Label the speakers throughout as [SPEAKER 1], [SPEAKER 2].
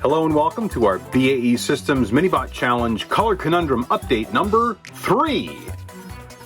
[SPEAKER 1] Hello and welcome to our BAE Systems Minibot Challenge Color Conundrum Update number 3.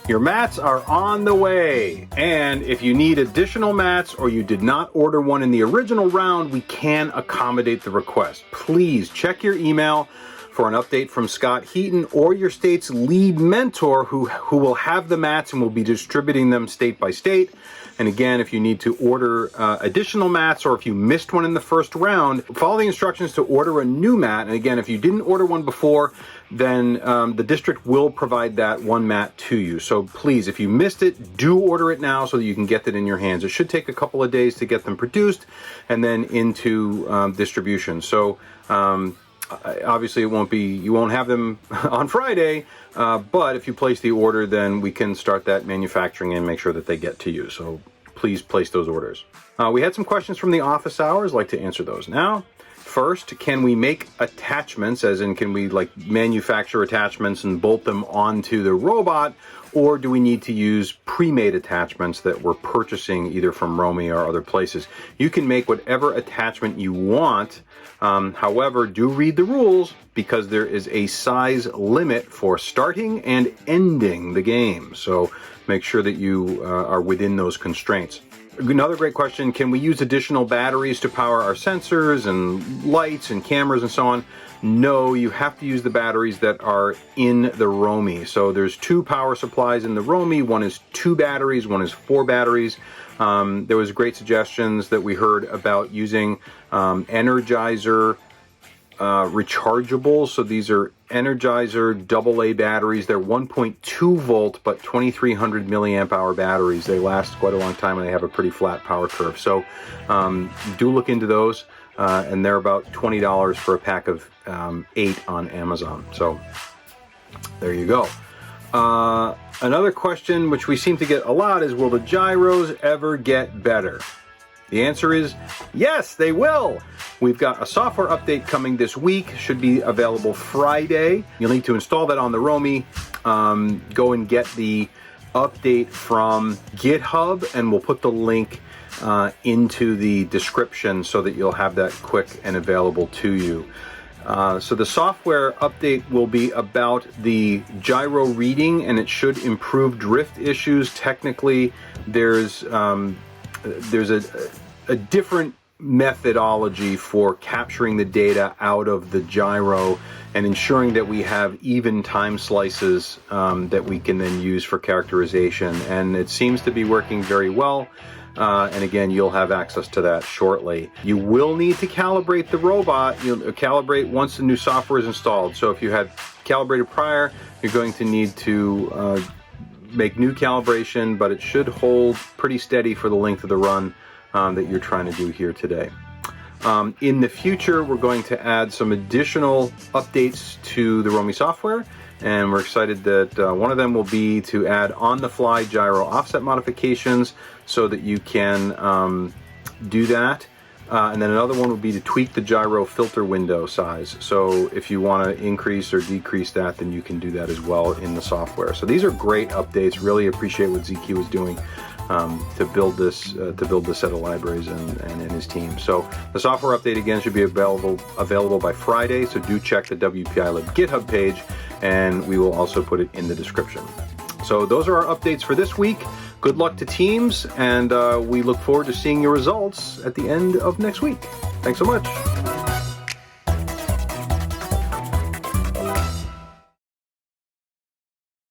[SPEAKER 1] Your mats are on the way, and if you need additional mats or you did not order one in the original round, we can accommodate the request. Please check your email for an update from Scott Heaton or your state's lead mentor who will have the mats and will be distributing them state by state. And again, if you need to order additional mats or if you missed one in the first round, follow the instructions to order a new mat. And again, if you didn't order one before, then the district will provide that one mat to you. So please, if you missed it, do order it now so that you can get it in your hands. It should take a couple of days to get them produced and then into distribution. So obviously you won't have them on Friday, but if you place the order, then we can start that manufacturing and make sure that they get to you. So please place those orders. We had some questions from the office hours. I'd like to answer those now. First, can we make attachments, as in can we manufacture attachments and bolt them onto the robot, or do we need to use pre-made attachments that we're purchasing either from Romy or other places? You can make whatever attachment you want. However, do read the rules because there is a size limit for starting and ending the game. So make sure that you are within those constraints. Another great question, can we use additional batteries to power our sensors and lights and cameras and so on? No, you have to use the batteries that are in the Romy. So there's 2 power supplies in the Romy. One is 2 batteries, one is 4 batteries. There was great suggestions that we heard about using Energizer rechargeable. So these are Energizer AA batteries. They're 1.2 volt but 2300 milliamp hour batteries. They last quite a long time and they have a pretty flat power curve. So do look into those, and they're about $20 for a pack of 8 on Amazon. So there you go. Another question which we seem to get a lot is, will the gyros ever get better? The answer is yes, they will. We've got a software update coming this week, should be available Friday. You'll need to install that on the Romy. Go and get the update from GitHub, and we'll put the link into the description so that you'll have that quick and available to you. So the software update will be about the gyro reading, and it should improve drift issues. Technically, there's a different methodology for capturing the data out of the gyro and ensuring that we have even time slices that we can then use for characterization. And it seems to be working very well. And again, you'll have access to that shortly. You will need to calibrate the robot. You'll calibrate once the new software is installed. So if you had calibrated prior, you're going to need to make new calibration, but it should hold pretty steady for the length of the run that you're trying to do here today. In the future, we're going to add some additional updates to the Romy software, and we're excited that one of them will be to add on-the-fly gyro offset modifications so that you can do that. And then another one would be to tweak the gyro filter window size. So if you want to increase or decrease that, then you can do that as well in the software. So these are great updates. Really appreciate what ZQ is doing to build this set of libraries and his team. So the software update again should be available by Friday. So do check the WPI Lib GitHub page, and we will also put it in the description. So those are our updates for this week. Good luck to teams, and we look forward to seeing your results at the end of next week. Thanks so much.